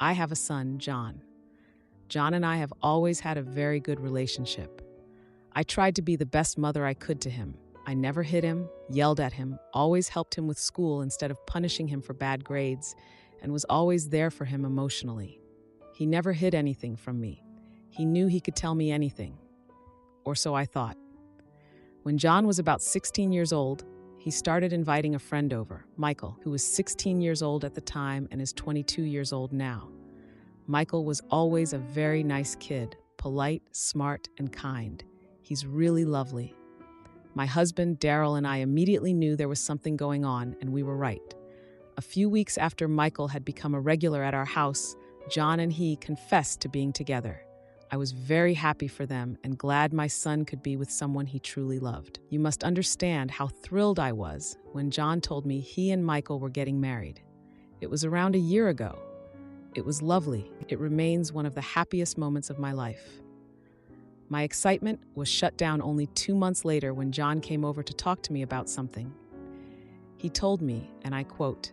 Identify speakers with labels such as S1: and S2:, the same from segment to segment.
S1: I have a son, John. John and I have always had a very good relationship. I tried to be the best mother I could to him. I never hit him, yelled at him, always helped him with school instead of punishing him for bad grades, and was always there for him emotionally. He never hid anything from me. He knew he could tell me anything. Or so I thought. When John was about 16 years old, he started inviting a friend over, Michael, who was 16 years old at the time and is 22 years old now. Michael was always a very nice kid, polite, smart, and kind. He's really lovely. My husband, Daryl, and I immediately knew there was something going on, and we were right. A few weeks after Michael had become a regular at our house, John and he confessed to being together. I was very happy for them and glad my son could be with someone he truly loved. You must understand how thrilled I was when John told me he and Michael were getting married. It was around a year ago. It was lovely. It remains one of the happiest moments of my life. My excitement was shut down only 2 months later when John came over to talk to me about something. He told me, and I quote,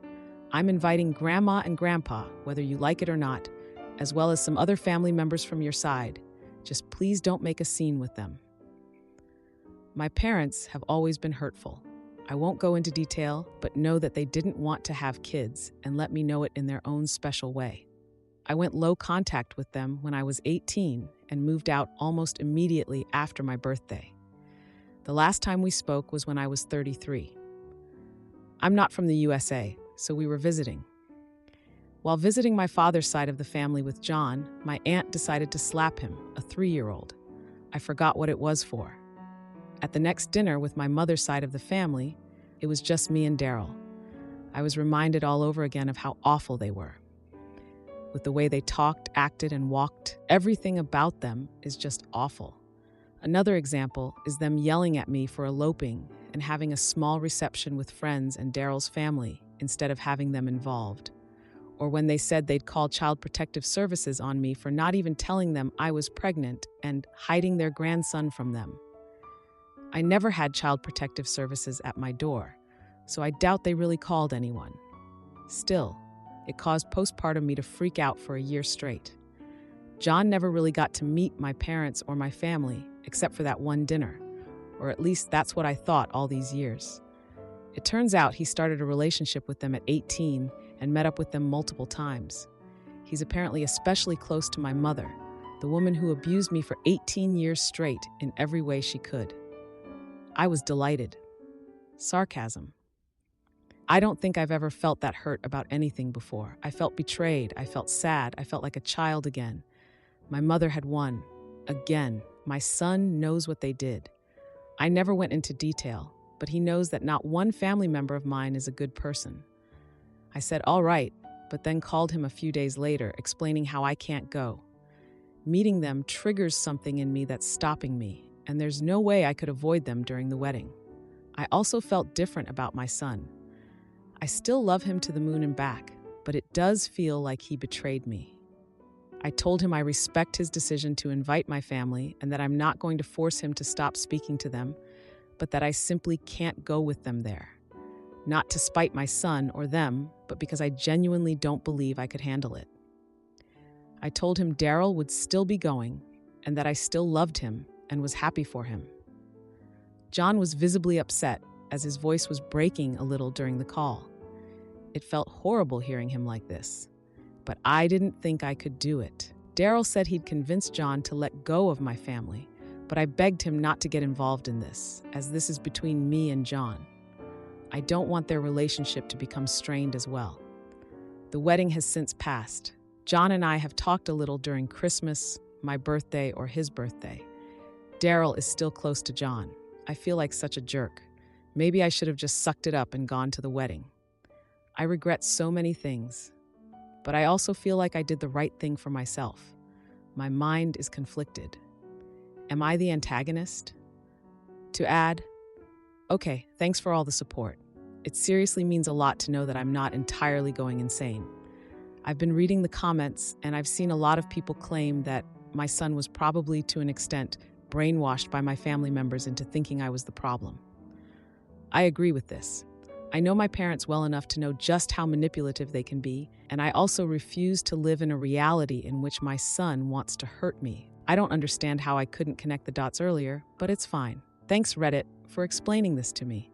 S1: "I'm inviting Grandma and Grandpa, whether you like it or not, as well as some other family members from your side. Just please don't make a scene with them." My parents have always been hurtful. I won't go into detail, but know that they didn't want to have kids and let me know it in their own special way. I went low contact with them when I was 18 and moved out almost immediately after my birthday. The last time we spoke was when I was 33. I'm not from the USA, so we were visiting. While visiting my father's side of the family with John, my aunt decided to slap him, a 3-year-old. I forgot what it was for. At the next dinner with my mother's side of the family, it was just me and Daryl. I was reminded all over again of how awful they were. With the way they talked, acted, and walked, everything about them is just awful. Another example is them yelling at me for eloping and having a small reception with friends and Daryl's family instead of having them involved. Or when they said they'd call Child Protective Services on me for not even telling them I was pregnant and hiding their grandson from them. I never had Child Protective Services at my door, so I doubt they really called anyone. Still, it caused postpartum me to freak out for a year straight. John never really got to meet my parents or my family, except for that one dinner, or at least that's what I thought all these years. It turns out he started a relationship with them at 18 and met up with them multiple times. He's apparently especially close to my mother, the woman who abused me for 18 years straight in every way she could. I was delighted. Sarcasm. I don't think I've ever felt that hurt about anything before. I felt betrayed. I felt sad. I felt like a child again. My mother had won. Again. My son knows what they did. I never went into detail, but he knows that not one family member of mine is a good person. I said, all right, but then called him a few days later, explaining how I can't go. Meeting them triggers something in me that's stopping me, and there's no way I could avoid them during the wedding. I also felt different about my son. I still love him to the moon and back, but it does feel like he betrayed me. I told him I respect his decision to invite my family and that I'm not going to force him to stop speaking to them, but that I simply can't go with them there. Not to spite my son or them, but because I genuinely don't believe I could handle it. I told him Daryl would still be going and that I still loved him and was happy for him. John was visibly upset as his voice was breaking a little during the call. It felt horrible hearing him like this, but I didn't think I could do it. Daryl said he'd convinced John to let go of my family, but I begged him not to get involved in this, as this is between me and John. I don't want their relationship to become strained as well. The wedding has since passed. John and I have talked a little during Christmas, my birthday, or his birthday. Daryl is still close to John. I feel like such a jerk. Maybe I should have just sucked it up and gone to the wedding. I regret so many things, but I also feel like I did the right thing for myself. My mind is conflicted. Am I the antagonist? To add, okay, thanks for all the support. It seriously means a lot to know that I'm not entirely going insane. I've been reading the comments, and I've seen a lot of people claim that my son was probably, to an extent, brainwashed by my family members into thinking I was the problem. I agree with this. I know my parents well enough to know just how manipulative they can be, and I also refuse to live in a reality in which my son wants to hurt me. I don't understand how I couldn't connect the dots earlier, but it's fine. Thanks, Reddit, for explaining this to me.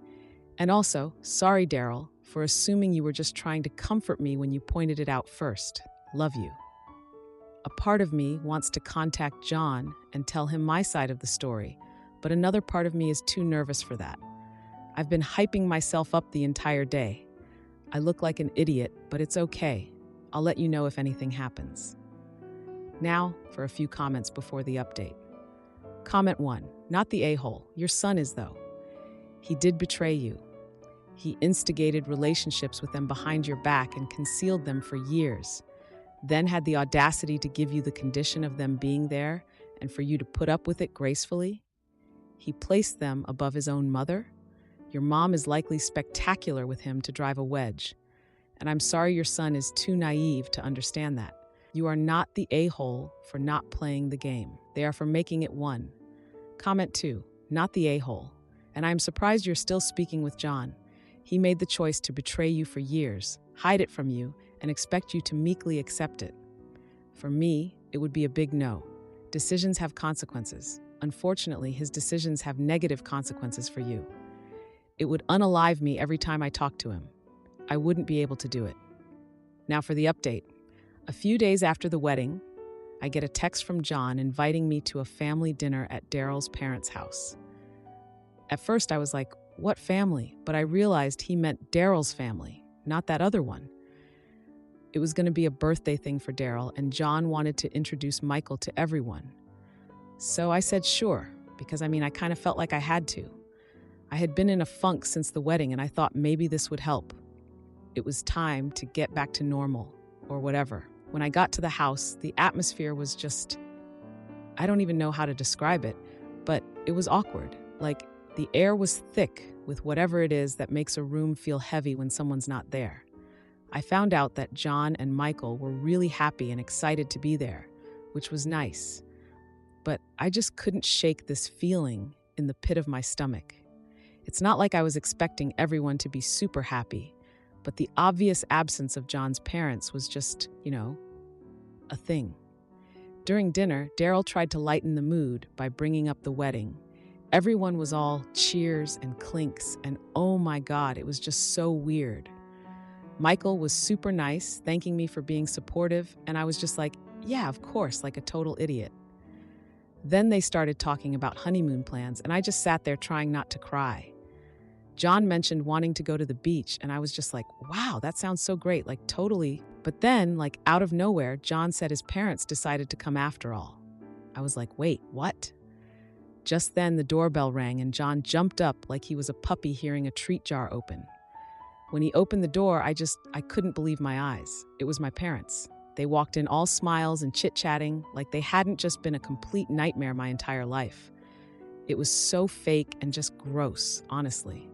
S1: And also, sorry, Daryl, for assuming you were just trying to comfort me when you pointed it out first. Love you. A part of me wants to contact John and tell him my side of the story, but another part of me is too nervous for that. I've been hyping myself up the entire day. I look like an idiot, but it's okay. I'll let you know if anything happens. Now, for a few comments before the update. Comment 1. Not the a-hole. Your son is, though. He did betray you. He instigated relationships with them behind your back and concealed them for years, then had the audacity to give you the condition of them being there and for you to put up with it gracefully. He placed them above his own mother. Your mom is likely spectacular with him to drive a wedge, and I'm sorry your son is too naive to understand that. You are not the a-hole for not playing the game. They are for making it one. Comment 2. Not the a-hole. And I'm surprised you're still speaking with John. He made the choice to betray you for years, hide it from you, and expect you to meekly accept it. For me, it would be a big no. Decisions have consequences. Unfortunately, his decisions have negative consequences for you. It would unalive me every time I talk to him. I wouldn't be able to do it. Now for the update. A few days after the wedding, I get a text from John inviting me to a family dinner at Daryl's parents' house. At first I was like, what family? But I realized he meant Daryl's family, not that other one. It was going to be a birthday thing for Daryl, and John wanted to introduce Michael to everyone. So I said sure, because I kind of felt like I had to. I had been in a funk since the wedding, and I thought maybe this would help. It was time to get back to normal, or whatever. When I got to the house, the atmosphere was just, I don't even know how to describe it, but it was awkward. Like, the air was thick with whatever it is that makes a room feel heavy when someone's not there. I found out that John and Michael were really happy and excited to be there, which was nice. But I just couldn't shake this feeling in the pit of my stomach. It's not like I was expecting everyone to be super happy, but the obvious absence of John's parents was just, a thing. During dinner, Daryl tried to lighten the mood by bringing up the wedding. Everyone was all cheers and clinks, and oh my God, it was just so weird. Michael was super nice, thanking me for being supportive, and I was just like, yeah, of course, like a total idiot. Then they started talking about honeymoon plans, and I just sat there trying not to cry. John mentioned wanting to go to the beach, and I was just like, wow, that sounds so great, like totally. But then, like out of nowhere, John said his parents decided to come after all. I was like, wait, what? Just then the doorbell rang and John jumped up like he was a puppy hearing a treat jar open. When he opened the door, I couldn't believe my eyes. It was my parents. They walked in all smiles and chit-chatting like they hadn't just been a complete nightmare my entire life. It was so fake and just gross, honestly.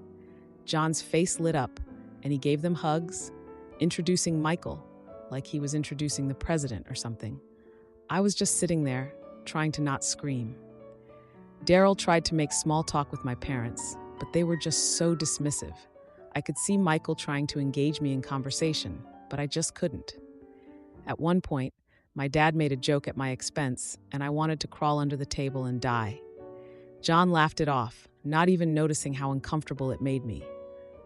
S1: John's face lit up, and he gave them hugs, introducing Michael, like he was introducing the president or something. I was just sitting there, trying to not scream. Daryl tried to make small talk with my parents, but they were just so dismissive. I could see Michael trying to engage me in conversation, but I just couldn't. At one point, my dad made a joke at my expense, and I wanted to crawl under the table and die. John laughed it off, not even noticing how uncomfortable it made me.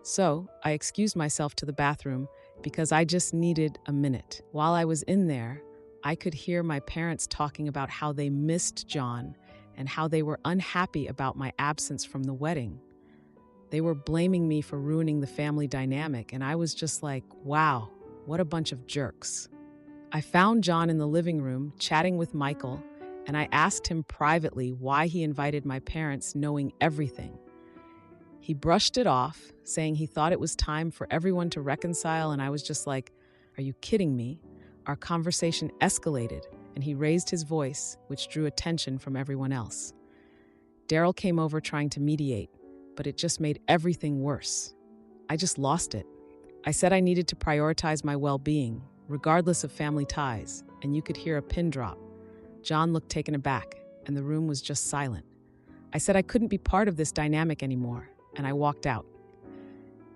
S1: So, I excused myself to the bathroom because I just needed a minute. While I was in there, I could hear my parents talking about how they missed John and how they were unhappy about my absence from the wedding. They were blaming me for ruining the family dynamic, and I was just like, wow, what a bunch of jerks. I found John in the living room chatting with Michael, and I asked him privately why he invited my parents knowing everything. He brushed it off, saying he thought it was time for everyone to reconcile, and I was just like, are you kidding me? Our conversation escalated, and he raised his voice, which drew attention from everyone else. Daryl came over trying to mediate, but it just made everything worse. I just lost it. I said I needed to prioritize my well-being, regardless of family ties, and you could hear a pin drop. John looked taken aback, and the room was just silent. I said I couldn't be part of this dynamic anymore, and I walked out.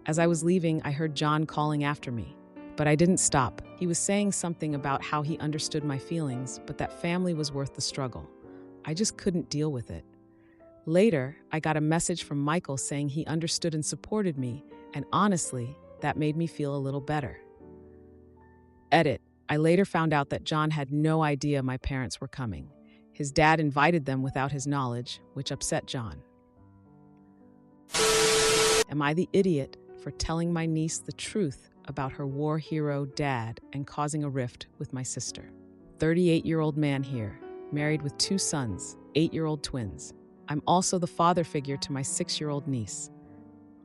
S1: As I was leaving, I heard John calling after me. But I didn't stop. He was saying something about how he understood my feelings, but that family was worth the struggle. I just couldn't deal with it. Later, I got a message from Michael saying he understood and supported me, and honestly, that made me feel a little better. Edit. I later found out that John had no idea my parents were coming. His dad invited them without his knowledge, which upset John. Am I the idiot for telling my niece the truth about her war hero dad and causing a rift with my sister? 38-year-old man here, married with 2 sons, 8-year-old twins. I'm also the father figure to my 6-year-old niece.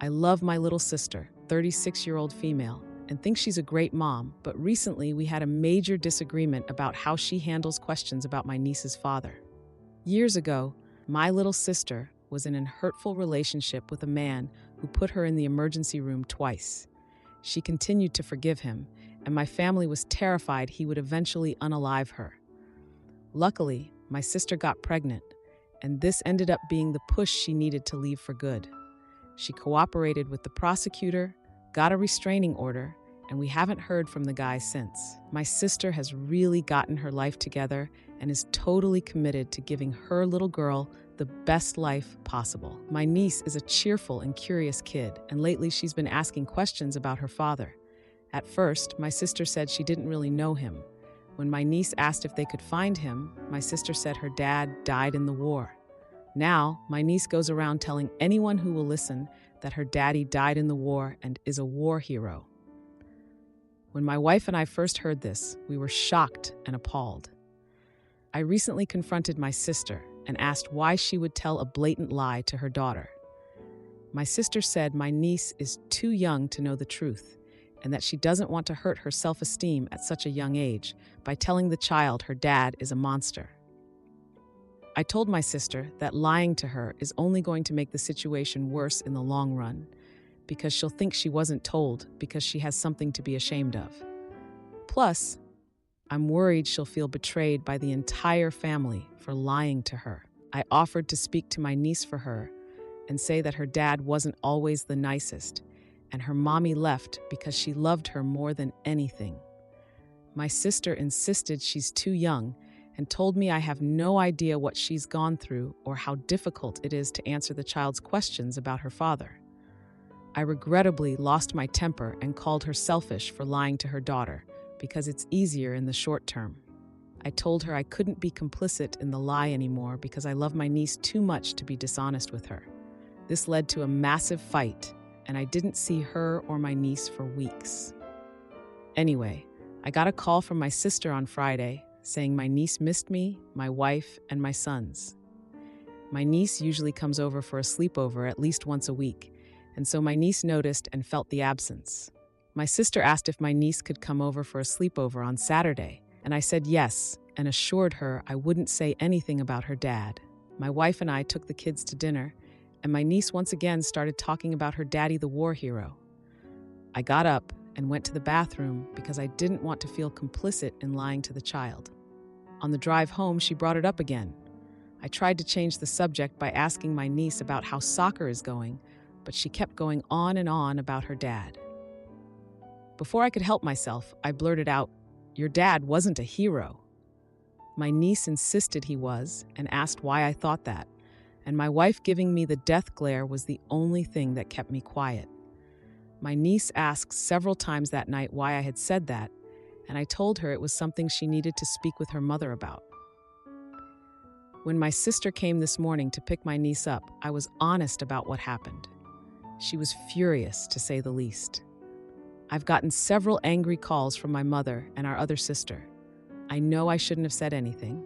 S1: I love my little sister, 36-year-old female, and think she's a great mom, but recently we had a major disagreement about how she handles questions about my niece's father. Years ago, my little sister was in a hurtful relationship with a man who put her in the emergency room twice. She continued to forgive him, and my family was terrified he would eventually unalive her. Luckily, my sister got pregnant, and this ended up being the push she needed to leave for good. She cooperated with the prosecutor, got a restraining order, and we haven't heard from the guy since. My sister has really gotten her life together and is totally committed to giving her little girl the best life possible. My niece is a cheerful and curious kid, and lately she's been asking questions about her father. At first, my sister said she didn't really know him. When my niece asked if they could find him, my sister said her dad died in the war. Now, my niece goes around telling anyone who will listen that her daddy died in the war and is a war hero. When my wife and I first heard this, we were shocked and appalled. I recently confronted my sister and asked why she would tell a blatant lie to her daughter. My sister said my niece is too young to know the truth and that she doesn't want to hurt her self-esteem at such a young age by telling the child her dad is a monster. I told my sister that lying to her is only going to make the situation worse in the long run, because she'll think she wasn't told because she has something to be ashamed of. Plus, I'm worried she'll feel betrayed by the entire family for lying to her. I offered to speak to my niece for her and say that her dad wasn't always the nicest, and her mommy left because she loved her more than anything. My sister insisted she's too young and told me I have no idea what she's gone through or how difficult it is to answer the child's questions about her father. I regrettably lost my temper and called her selfish for lying to her daughter because it's easier in the short term. I told her I couldn't be complicit in the lie anymore because I love my niece too much to be dishonest with her. This led to a massive fight, and I didn't see her or my niece for weeks. Anyway, I got a call from my sister on Friday saying my niece missed me, my wife, and my sons. My niece usually comes over for a sleepover at least once a week, and so my niece noticed and felt the absence. My sister asked if my niece could come over for a sleepover on Saturday, and I said yes and assured her I wouldn't say anything about her dad. My wife and I took the kids to dinner, and my niece once again started talking about her daddy, the war hero. I got up and went to the bathroom because I didn't want to feel complicit in lying to the child. On the drive home, she brought it up again. I tried to change the subject by asking my niece about how soccer is going, but she kept going on and on about her dad. Before I could help myself, I blurted out, "Your dad wasn't a hero." My niece insisted he was and asked why I thought that, and my wife giving me the death glare was the only thing that kept me quiet. My niece asked several times that night why I had said that, and I told her it was something she needed to speak with her mother about. When my sister came this morning to pick my niece up, I was honest about what happened. She was furious, to say the least. I've gotten several angry calls from my mother and our other sister. I know I shouldn't have said anything,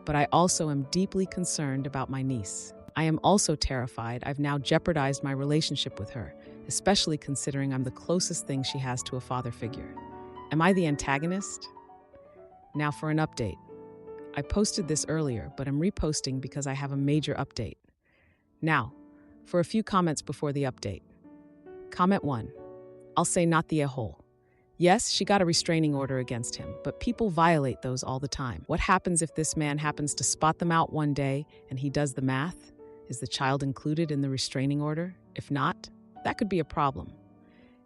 S1: but I also am deeply concerned about my niece. I am also terrified I've now jeopardized my relationship with her, especially considering I'm the closest thing she has to a father figure. Am I the antagonist? Now for an update. I posted this earlier, but I'm reposting because I have a major update. Now, for a few comments before the update. Comment 1. I'll say not the a-hole. Yes, she got a restraining order against him, but people violate those all the time. What happens if this man happens to spot them out one day and he does the math? Is the child included in the restraining order? If not, that could be a problem.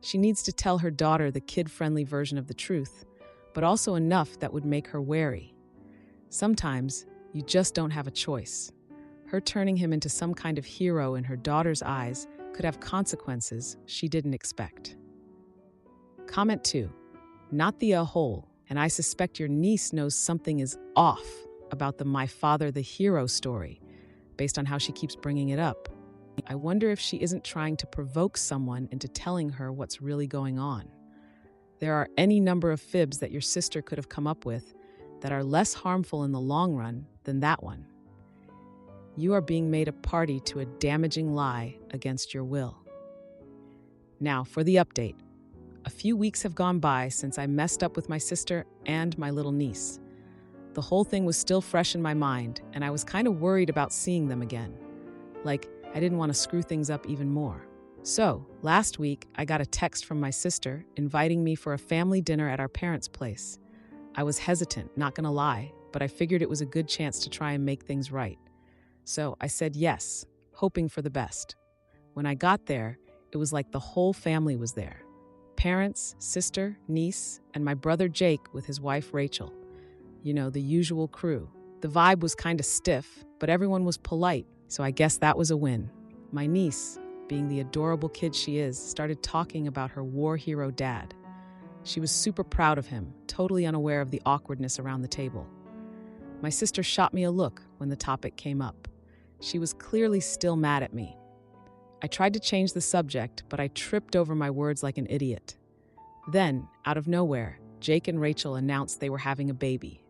S1: She needs to tell her daughter the kid-friendly version of the truth, but also enough that would make her wary. Sometimes, you just don't have a choice. Her turning him into some kind of hero in her daughter's eyes could have consequences she didn't expect. Comment 2. Not the a-hole, and I suspect your niece knows something is off about the my father the hero story, based on how she keeps bringing it up. I wonder if she isn't trying to provoke someone into telling her what's really going on. There are any number of fibs that your sister could have come up with that are less harmful in the long run than that one. You are being made a party to a damaging lie against your will. Now, for the update. A few weeks have gone by since I messed up with my sister and my little niece. The whole thing was still fresh in my mind, and I was kind of worried about seeing them again. Like, I didn't want to screw things up even more. So, last week, I got a text from my sister inviting me for a family dinner at our parents' place. I was hesitant, not gonna lie, but I figured it was a good chance to try and make things right. So I said yes, hoping for the best. When I got there, it was like the whole family was there. Parents, sister, niece, and my brother Jake with his wife Rachel. You know, the usual crew. The vibe was kind of stiff, but everyone was polite, so I guess that was a win. My niece, being the adorable kid she is, started talking about her war hero dad. She was super proud of him, totally unaware of the awkwardness around the table. My sister shot me a look when the topic came up. She was clearly still mad at me. I tried to change the subject, but I tripped over my words like an idiot. Then, out of nowhere, Jake and Rachel announced they were having a baby.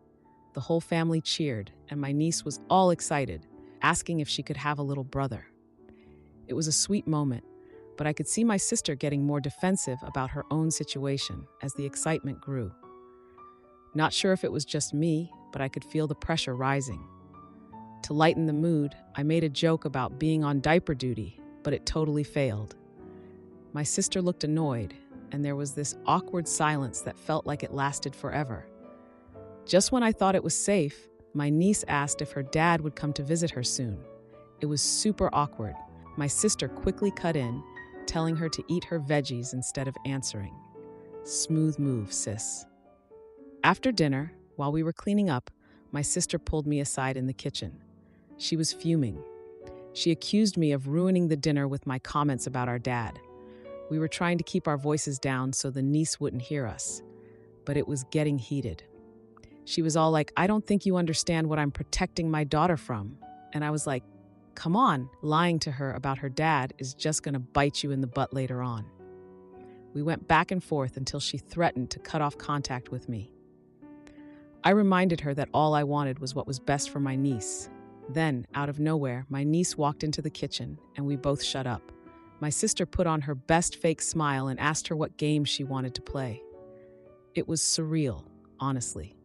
S1: The whole family cheered, and my niece was all excited, asking if she could have a little brother. It was a sweet moment, but I could see my sister getting more defensive about her own situation as the excitement grew. Not sure if it was just me, but I could feel the pressure rising. To lighten the mood, I made a joke about being on diaper duty, but it totally failed. My sister looked annoyed, and there was this awkward silence that felt like it lasted forever. Just when I thought it was safe, my niece asked if her dad would come to visit her soon. It was super awkward. My sister quickly cut in, telling her to eat her veggies instead of answering. Smooth move, sis. After dinner, while we were cleaning up, my sister pulled me aside in the kitchen. She was fuming. She accused me of ruining the dinner with my comments about our dad. We were trying to keep our voices down so the niece wouldn't hear us, but it was getting heated. She was all like, "I don't think you understand what I'm protecting my daughter from." And I was like, come on, lying to her about her dad is just gonna bite you in the butt later on. We went back and forth until she threatened to cut off contact with me. I reminded her that all I wanted was what was best for my niece. Then, out of nowhere, my niece walked into the kitchen and we both shut up. My sister put on her best fake smile and asked her what game she wanted to play. It was surreal, honestly.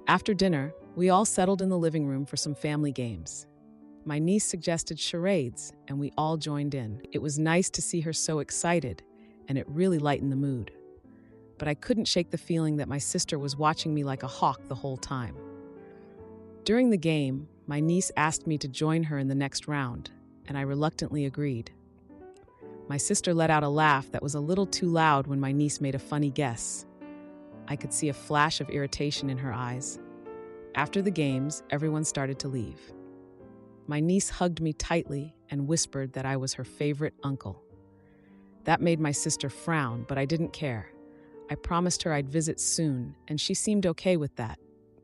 S1: After dinner, we all settled in the living room for some family games. My niece suggested charades, and we all joined in. It was nice to see her so excited, and it really lightened the mood. But I couldn't shake the feeling that my sister was watching me like a hawk the whole time. During the game, my niece asked me to join her in the next round, and I reluctantly agreed. My sister let out a laugh that was a little too loud when my niece made a funny guess. I could see a flash of irritation in her eyes. After the games, everyone started to leave. My niece hugged me tightly and whispered that I was her favorite uncle. That made my sister frown, but I didn't care. I promised her I'd visit soon, and she seemed okay with that.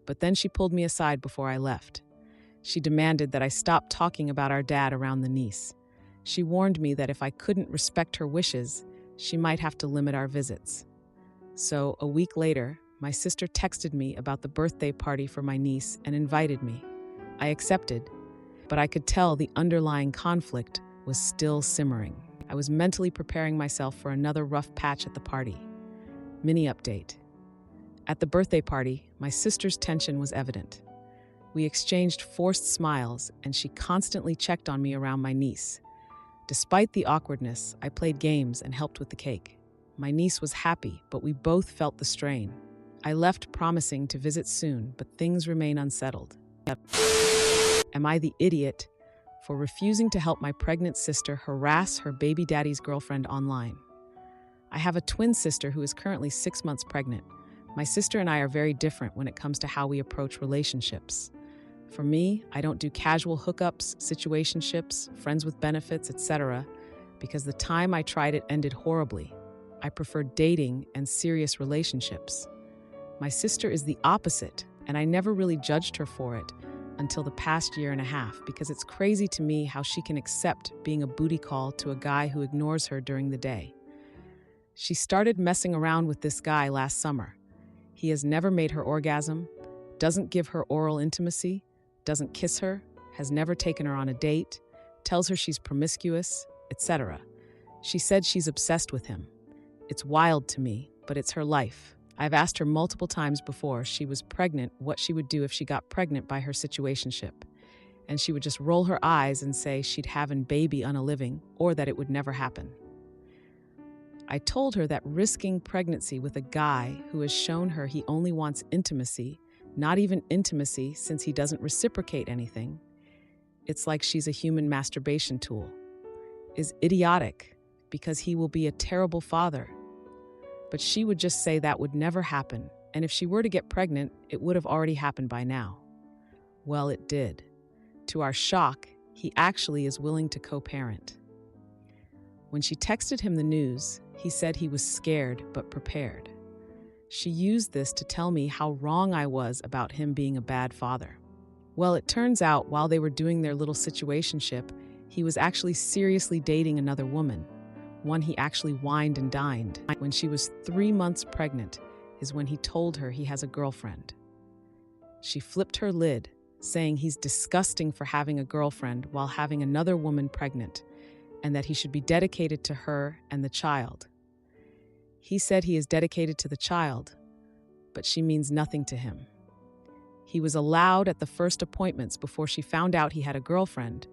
S1: But then she pulled me aside before I left. She demanded that I stop talking about our dad around the niece. She warned me that if I couldn't respect her wishes, she might have to limit our visits. So, a week later, my sister texted me about the birthday party for my niece and invited me. I accepted, but I could tell the underlying conflict was still simmering. I was mentally preparing myself for another rough patch at the party. Mini update. At the birthday party, my sister's tension was evident. We exchanged forced smiles, and she constantly checked on me around my niece. Despite the awkwardness, I played games and helped with the cake. My niece was happy, but we both felt the strain. I left promising to visit soon, but things remain unsettled. Am I the idiot for refusing to help my pregnant sister harass her baby daddy's girlfriend online? I have a twin sister who is currently 6 months pregnant. My sister and I are very different when it comes to how we approach relationships. For me, I don't do casual hookups, situationships, friends with benefits, etc., because the time I tried it ended horribly. I prefer dating and serious relationships. My sister is the opposite, and I never really judged her for it until the past year and a half, because it's crazy to me how she can accept being a booty call to a guy who ignores her during the day. She started messing around with this guy last summer. He has never made her orgasm, doesn't give her oral intimacy, doesn't kiss her, has never taken her on a date, tells her she's promiscuous, etc. She said she's obsessed with him. It's wild to me, but it's her life. I've asked her multiple times before she was pregnant what she would do if she got pregnant by her situationship. And she would just roll her eyes and say she'd have a baby on a living or that it would never happen. I told her that risking pregnancy with a guy who has shown her he only wants intimacy, not even intimacy since he doesn't reciprocate anything, it's like she's a human masturbation tool, is idiotic because he will be a terrible father. But she would just say that would never happen, and if she were to get pregnant, it would have already happened by now. Well, it did. To our shock, he actually is willing to co-parent. When she texted him the news, he said he was scared but prepared. She used this to tell me how wrong I was about him being a bad father. Well, it turns out while they were doing their little situationship, he was actually seriously dating another woman, one he actually wined and dined. When she was 3 months pregnant is when he told her he has a girlfriend. She flipped her lid, saying he's disgusting for having a girlfriend while having another woman pregnant, and that he should be dedicated to her and the child. He said he is dedicated to the child, but she means nothing to him. He was allowed at the first appointments before she found out he had a girlfriend,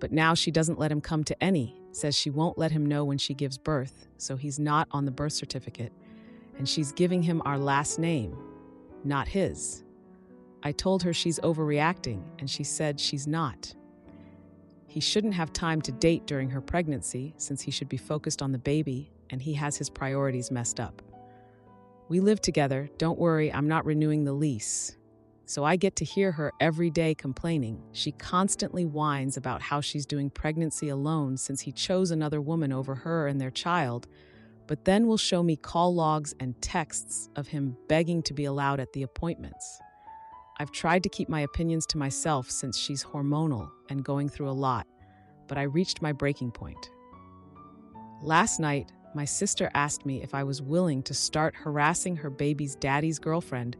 S1: but now she doesn't let him come to any, says she won't let him know when she gives birth, so he's not on the birth certificate, and she's giving him our last name, not his. I told her she's overreacting, and she said she's not. He shouldn't have time to date during her pregnancy since he should be focused on the baby and he has his priorities messed up. We live together, don't worry, I'm not renewing the lease. So I get to hear her every day complaining. She constantly whines about how she's doing pregnancy alone since he chose another woman over her and their child, but then will show me call logs and texts of him begging to be allowed at the appointments. I've tried to keep my opinions to myself since she's hormonal and going through a lot, but I reached my breaking point. Last night, my sister asked me if I was willing to start harassing her baby's daddy's girlfriend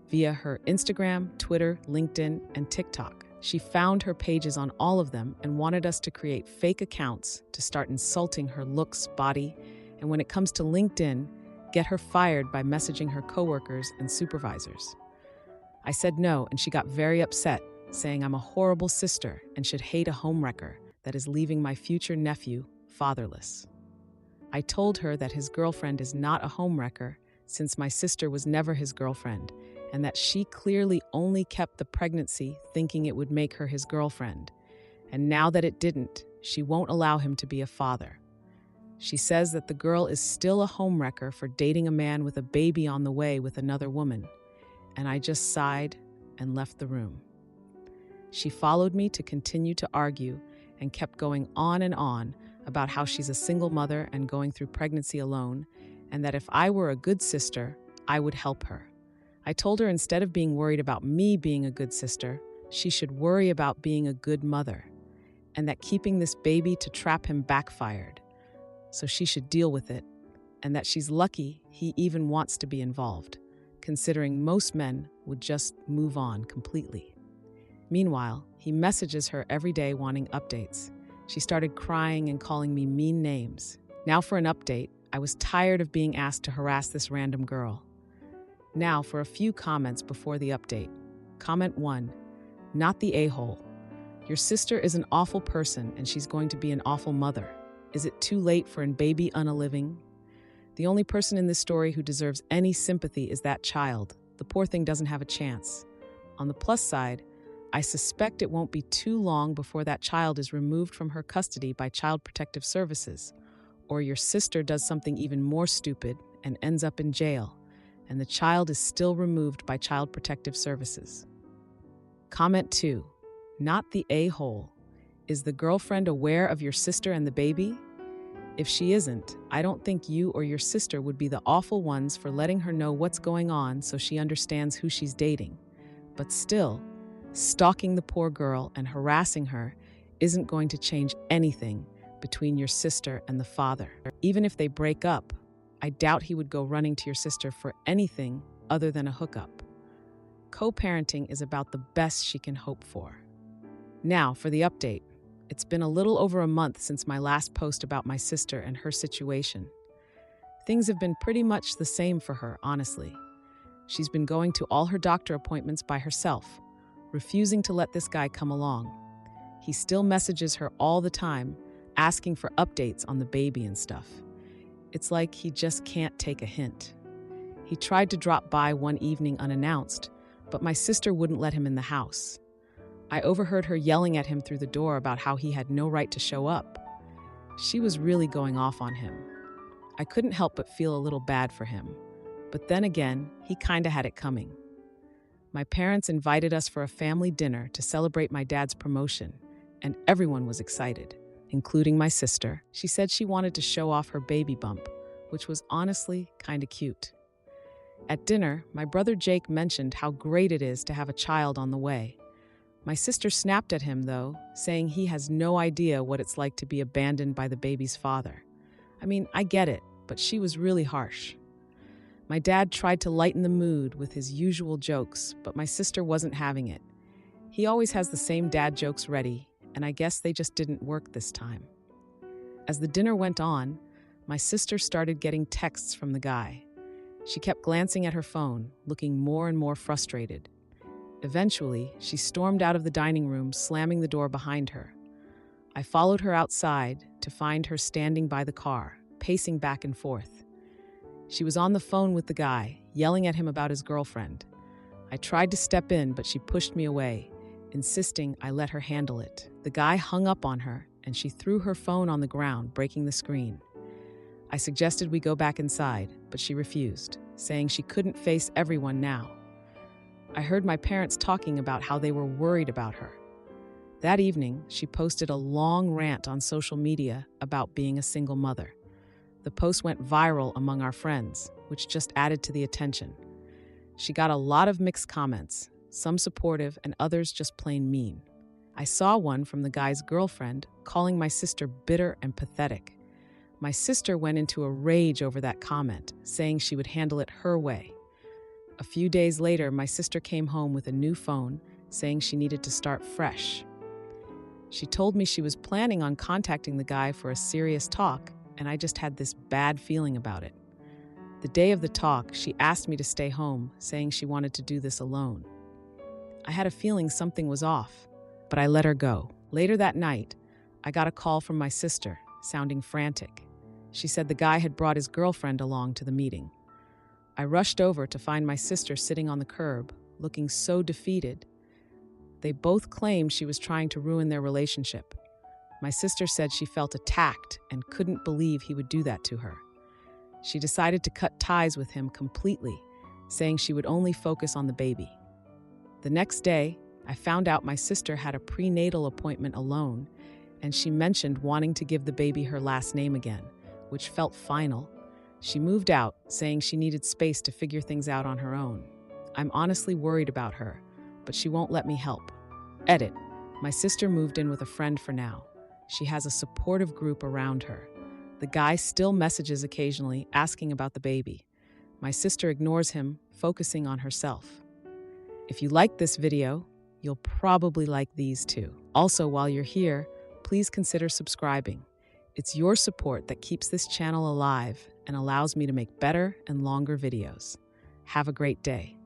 S1: via her Instagram, Twitter, LinkedIn, and TikTok. She found her pages on all of them and wanted us to create fake accounts to start insulting her looks, body, and when it comes to LinkedIn, get her fired by messaging her coworkers and supervisors. I said no, and she got very upset, saying I'm a horrible sister and should hate a homewrecker that is leaving my future nephew fatherless. I told her that his girlfriend is not a homewrecker since my sister was never his girlfriend, and that she clearly only kept the pregnancy thinking it would make her his girlfriend. And now that it didn't, she won't allow him to be a father. She says that the girl is still a homewrecker for dating a man with a baby on the way with another woman. And I just sighed and left the room. She followed me to continue to argue and kept going on and on about how she's a single mother and going through pregnancy alone, and that if I were a good sister, I would help her. I told her instead of being worried about me being a good sister, she should worry about being a good mother, and that keeping this baby to trap him backfired, so she should deal with it, and that she's lucky he even wants to be involved, considering most men would just move on completely. Meanwhile, he messages her every day wanting updates. She started crying and calling me mean names. Now for an update, I was tired of being asked to harass this random girl. Now for a few comments before the update. Comment 1. Not the a-hole. Your sister is an awful person and she's going to be an awful mother. Is it too late for an baby unaliving? The only person in this story who deserves any sympathy is that child. The poor thing doesn't have a chance. On the plus side, I suspect it won't be too long before that child is removed from her custody by Child Protective Services, Or your sister does something even more stupid and ends up in jail, and the child is still removed by Child Protective Services. Comment 2. Not the a-hole. Is the girlfriend aware of your sister and the baby? If she isn't, I don't think you or your sister would be the awful ones for letting her know what's going on so she understands who she's dating. But still, stalking the poor girl and harassing her isn't going to change anything between your sister and the father. Even if they break up, I doubt he would go running to your sister for anything other than a hookup. Co-parenting is about the best she can hope for. Now, for the update. It's been a little over a month since my last post about my sister and her situation. Things have been pretty much the same for her, honestly. She's been going to all her doctor appointments by herself, refusing to let this guy come along. He still messages her all the time, asking for updates on the baby and stuff. It's like he just can't take a hint. He tried to drop by one evening unannounced, but my sister wouldn't let him in the house. I overheard her yelling at him through the door about how he had no right to show up. She was really going off on him. I couldn't help but feel a little bad for him. But then again, he kinda had it coming. My parents invited us for a family dinner to celebrate my dad's promotion, and everyone was excited, including my sister. She said she wanted to show off her baby bump, which was honestly kinda cute. At dinner, my brother Jake mentioned how great it is to have a child on the way. My sister snapped at him, though, saying he has no idea what it's like to be abandoned by the baby's father. I mean, I get it, but she was really harsh. My dad tried to lighten the mood with his usual jokes, but my sister wasn't having it. He always has the same dad jokes ready, and I guess they just didn't work this time. As the dinner went on, my sister started getting texts from the guy. She kept glancing at her phone, looking more and more frustrated. Eventually, she stormed out of the dining room, slamming the door behind her. I followed her outside to find her standing by the car, pacing back and forth. She was on the phone with the guy, yelling at him about his girlfriend. I tried to step in, but she pushed me away, insisting I let her handle it. The guy hung up on her, and she threw her phone on the ground, breaking the screen. I suggested we go back inside, but she refused, saying she couldn't face everyone now. I heard my parents talking about how they were worried about her. That evening, she posted a long rant on social media about being a single mother. The post went viral among our friends, which just added to the attention. She got a lot of mixed comments, some supportive and others just plain mean. I saw one from the guy's girlfriend calling my sister bitter and pathetic. My sister went into a rage over that comment, saying she would handle it her way. A few days later, my sister came home with a new phone, saying she needed to start fresh. She told me she was planning on contacting the guy for a serious talk, and I just had this bad feeling about it. The day of the talk, she asked me to stay home, saying she wanted to do this alone. I had a feeling something was off, but I let her go. Later that night, I got a call from my sister, sounding frantic. She said the guy had brought his girlfriend along to the meeting. I rushed over to find my sister sitting on the curb, looking so defeated. They both claimed she was trying to ruin their relationship. My sister said she felt attacked and couldn't believe he would do that to her. She decided to cut ties with him completely, saying she would only focus on the baby. The next day, I found out my sister had a prenatal appointment alone, and she mentioned wanting to give the baby her last name again, which felt final. She moved out, saying she needed space to figure things out on her own. I'm honestly worried about her, but she won't let me help. Edit. My sister moved in with a friend for now. She has a supportive group around her. The guy still messages occasionally, asking about the baby. My sister ignores him, focusing on herself. If you like this video, you'll probably like these too. Also, while you're here, please consider subscribing. It's your support that keeps this channel alive and allows me to make better and longer videos. Have a great day.